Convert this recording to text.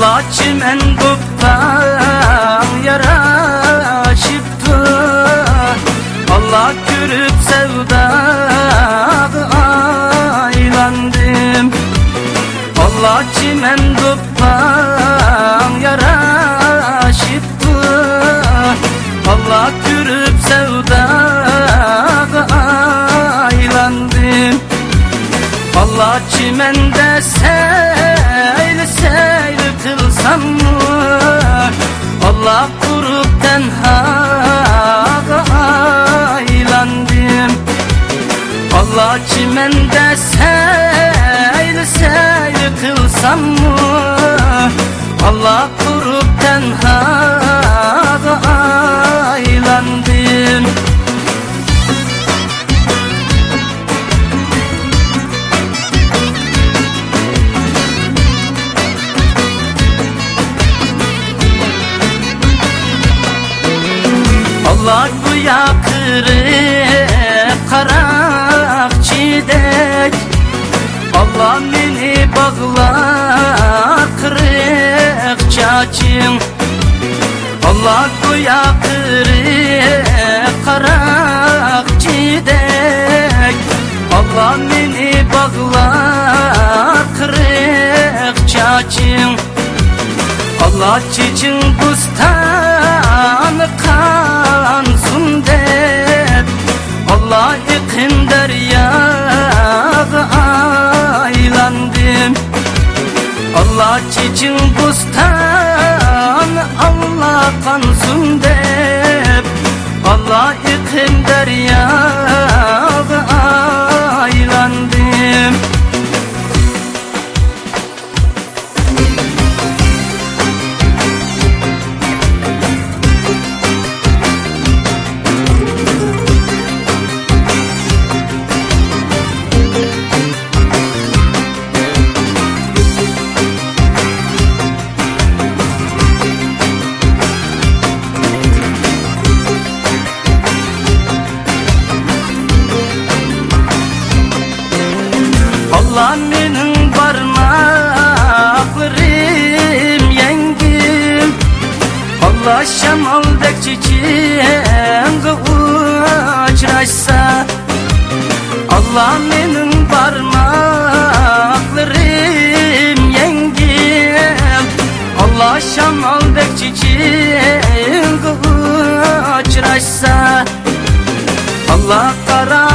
Allah çimen toptan yaraşıptı. Allah görüp sevdağı aylandım. Allah çimen toptan yaraşıptı. Allah görüp sevdağı aylandım. Allah çimende seyli seyli kılsam mı? Allah kurup tenhaga aylandım. Allah çimende seyli seyli kılsam mı? Allah kurup tenhaga aylandım. Allah güya kırık karak çiğdek. Allah beni bağlar kırık çaçım. Allah güya kırık karak çiğdek. Allah beni bağlar kırık çaçım. Allah çiçin bustanı kansın dep. Allah ikin deryağı aylandım. Allah çiçin bustanı Allah kansın dep. Allah ikin deryağı aylandım. Allah benim parmaklarım yengim. Allah şamaldek çiçeğimde uçraşsa. Allah benim parmaklarım yengim. Allah şamaldek çiçeğimde uçraşsa. Allah kara